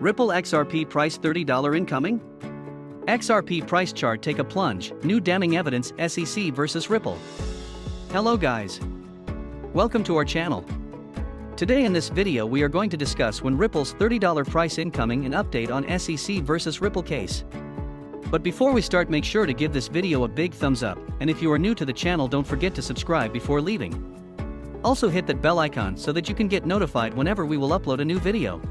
Ripple XRP price $30 incoming? XRP price chart take a plunge, new damning evidence SEC versus Ripple. Hello guys. Welcome to our channel. Today in this video we are going to discuss when Ripple's $30 price incoming and update on SEC versus Ripple case. But before we start, make sure to give this video a big thumbs up, and if you are new to the channel don't forget to subscribe before leaving. Also hit that bell icon so that you can get notified whenever we will upload a new video.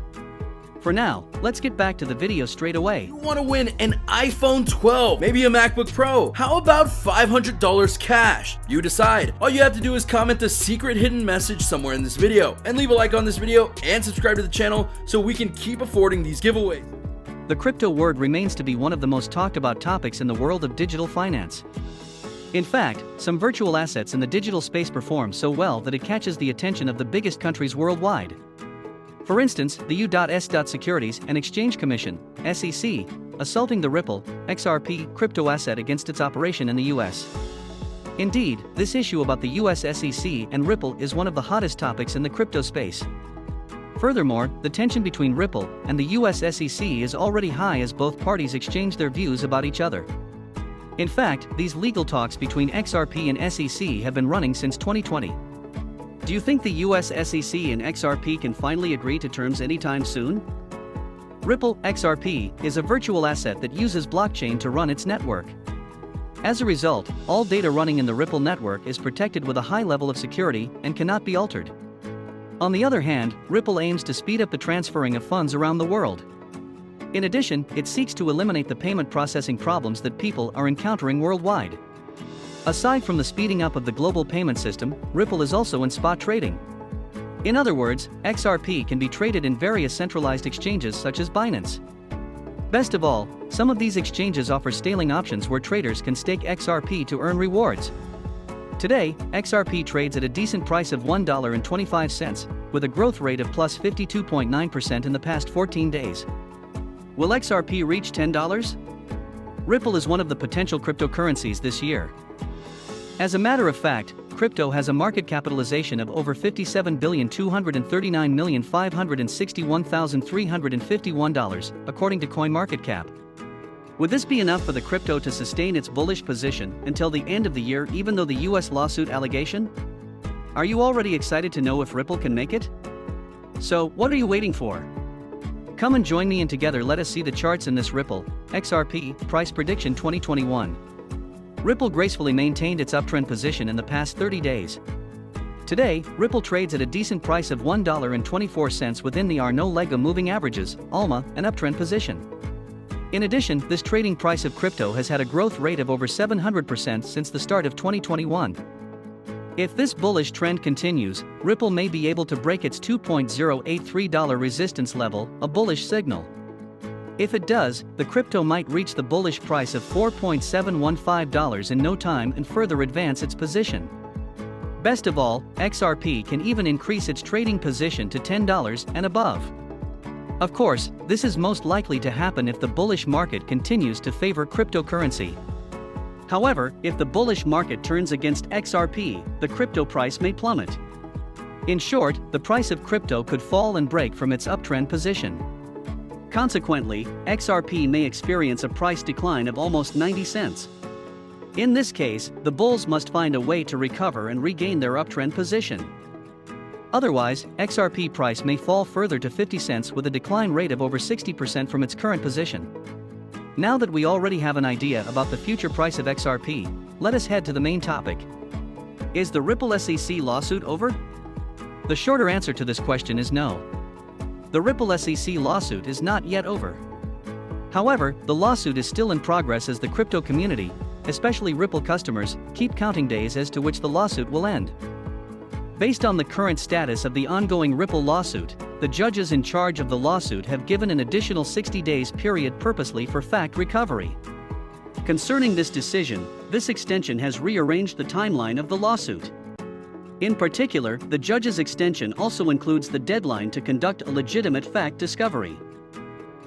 For now, let's get back to the video straight away. You want to win an iPhone 12, maybe a MacBook Pro. How about $500 cash? You decide. All you have to do is comment the secret hidden message somewhere in this video, and leave a like on this video and subscribe to the channel so we can keep affording these giveaways. The crypto word remains to be one of the most talked about topics in the world of digital finance. In fact, some virtual assets in the digital space perform so well that it catches the attention of the biggest countries worldwide. For instance, the U.S.Securities and Exchange Commission, SEC, assaulting the Ripple XRP crypto asset against its operation in the US. Indeed, this issue about the US SEC and Ripple is one of the hottest topics in the crypto space. Furthermore, the tension between Ripple and the US SEC is already high as both parties exchange their views about each other. In fact, these legal talks between XRP and SEC have been running since 2020. Do you think the US SEC and XRP can finally agree to terms anytime soon? Ripple XRP is a virtual asset that uses blockchain to run its network. As a result, all data running in the Ripple network is protected with a high level of security and cannot be altered. On the other hand, Ripple aims to speed up the transferring of funds around the world. In addition, it seeks to eliminate the payment processing problems that people are encountering worldwide. Aside from the speeding up of the global payment system, Ripple is also in spot trading. In other words, XRP can be traded in various centralized exchanges such as Binance. Best of all, some of these exchanges offer staking options where traders can stake XRP to earn rewards. Today, XRP trades at a decent price of $1.25, with a growth rate of plus 52.9% in the past 14 days. Will XRP reach $10? Ripple is one of the potential cryptocurrencies this year. As a matter of fact, crypto has a market capitalization of over $57,239,561,351, according to CoinMarketCap. Would this be enough for the crypto to sustain its bullish position until the end of the year, even though the US lawsuit allegation? Are you already excited to know if Ripple can make it? So, what are you waiting for? Come and join me and together let us see the charts in this Ripple XRP price prediction 2021. Ripple gracefully maintained its uptrend position in the past 30 days. Today, Ripple trades at a decent price of $1.24 within the no-lega moving averages, ALMA, an uptrend position. In addition, this trading price of crypto has had a growth rate of over 700% since the start of 2021. If this bullish trend continues, Ripple may be able to break its $2.083 resistance level, a bullish signal. If it does, the crypto might reach the bullish price of $4.715 in no time and further advance its position. Best of all, XRP can even increase its trading position to $10 and above. Of course, this is most likely to happen if the bullish market continues to favor cryptocurrency. However, if the bullish market turns against XRP, the crypto price may plummet. In short, the price of crypto could fall and break from its uptrend position. Consequently, XRP may experience a price decline of almost 90 cents. In this case, the bulls must find a way to recover and regain their uptrend position. Otherwise, XRP price may fall further to 50 cents with a decline rate of over 60% from its current position. Now that we already have an idea about the future price of XRP, let us head to the main topic. Is the Ripple SEC lawsuit over? The shorter answer to this question is no. The Ripple SEC lawsuit is not yet over. However, the lawsuit is still in progress as the crypto community, especially Ripple customers, keep counting days as to which the lawsuit will end. Based on the current status of the ongoing Ripple lawsuit, the judges in charge of the lawsuit have given an additional 60 days period purposely for fact recovery. Concerning this decision, this extension has rearranged the timeline of the lawsuit. In particular, the judge's extension also includes the deadline to conduct a legitimate fact discovery.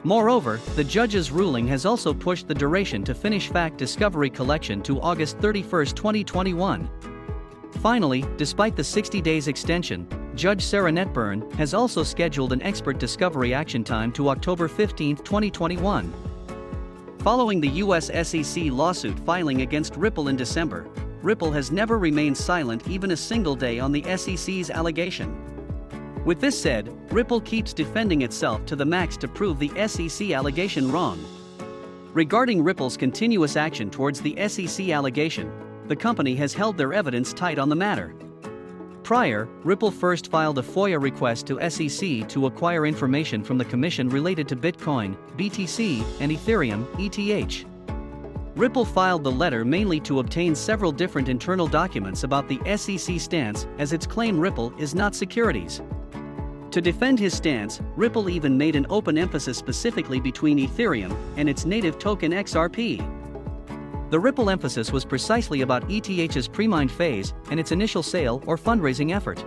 Moreover, the judge's ruling has also pushed the duration to finish fact discovery collection to August 31, 2021. Finally, despite the 60 days extension, Judge Sarah Netburn, has also scheduled an expert discovery action time to October 15, 2021. Following the U.S. SEC lawsuit filing against Ripple in December, Ripple has never remained silent even a single day on the SEC's allegation. With this said, Ripple keeps defending itself to the max to prove the SEC allegation wrong. Regarding Ripple's continuous action towards the SEC allegation, the company has held their evidence tight on the matter. Prior, Ripple first filed a FOIA request to SEC to acquire information from the commission related to Bitcoin, BTC, and Ethereum, ETH. Ripple filed the letter mainly to obtain several different internal documents about the SEC stance, as its claim Ripple is not securities. To defend his stance, Ripple even made an open emphasis specifically between Ethereum and its native token XRP. The Ripple emphasis was precisely about ETH's pre-mined phase and its initial sale or fundraising effort.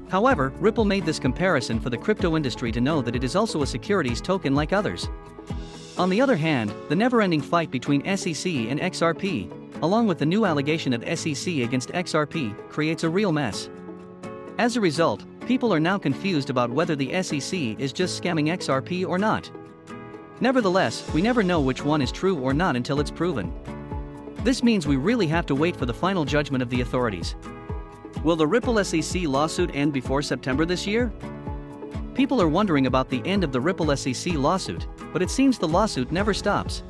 However, Ripple made this comparison for the crypto industry to know that it is also a securities token like others. On the other hand, the never-ending fight between SEC and XRP, along with the new allegation of SEC against XRP, creates a real mess. As a result, people are now confused about whether the SEC is just scamming XRP or not. Nevertheless, we never know which one is true or not until it's proven. This means we really have to wait for the final judgment of the authorities. Will the Ripple SEC lawsuit end before September this year? People are wondering about the end of the Ripple SEC lawsuit, but it seems the lawsuit never stops.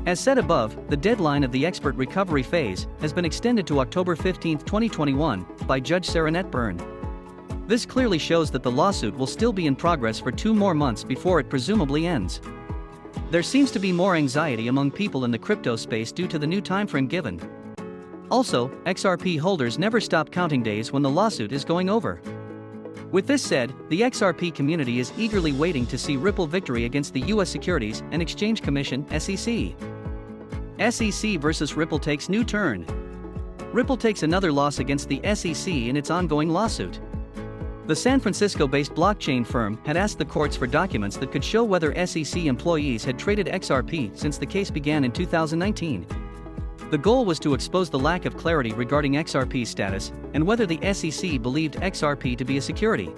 As said above, the deadline of the expert recovery phase has been extended to October 15, 2021, by Judge Sarah Netburn. This clearly shows that the lawsuit will still be in progress for 2 more months before it presumably ends. There seems to be more anxiety among people in the crypto space due to the new timeframe given. Also, XRP holders never stop counting days when the lawsuit is going over. With this said, the XRP community is eagerly waiting to see Ripple victory against the U.S. Securities and Exchange Commission, SEC. SEC versus Ripple takes new turn. Ripple takes another loss against the SEC in its ongoing lawsuit. The San Francisco-based blockchain firm had asked the courts for documents that could show whether SEC employees had traded XRP since the case began in 2019. The goal was to expose the lack of clarity regarding XRP's status and whether the SEC believed XRP to be a security.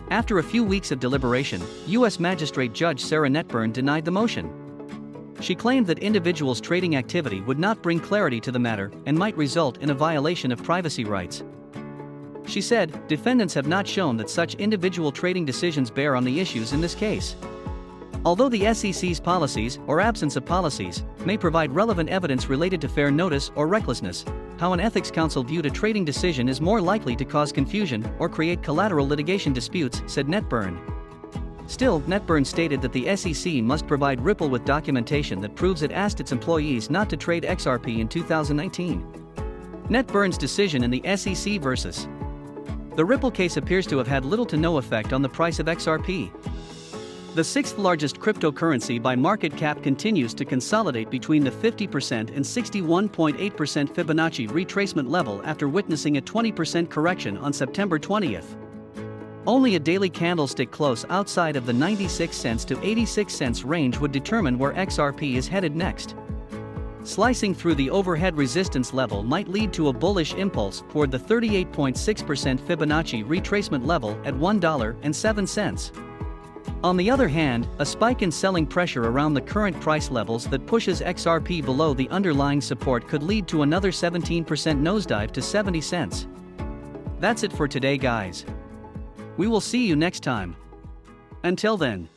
After a few weeks of deliberation, U.S. Magistrate Judge Sarah Netburn denied the motion. She claimed that individuals' trading activity would not bring clarity to the matter and might result in a violation of privacy rights. She said, defendants have not shown that such individual trading decisions bear on the issues in this case. Although the SEC's policies, or absence of policies, may provide relevant evidence related to fair notice or recklessness, how an ethics counsel viewed a trading decision is more likely to cause confusion or create collateral litigation disputes, said Netburn. Still, Netburn stated that the SEC must provide Ripple with documentation that proves it asked its employees not to trade XRP in 2019. Netburn's decision in the SEC versus the Ripple case appears to have had little to no effect on the price of XRP. The 6th largest cryptocurrency by market cap continues to consolidate between the 50% and 61.8% Fibonacci retracement level after witnessing a 20% correction on September 20th. Only a daily candlestick close outside of the 96 cents to 86 cents range would determine where XRP is headed next. Slicing through the overhead resistance level might lead to a bullish impulse toward the 38.6% Fibonacci retracement level at $1.07. On the other hand, a spike in selling pressure around the current price levels that pushes XRP below the underlying support could lead to another 17% nosedive to 70 cents. That's it for today, guys. We will see you next time. Until then.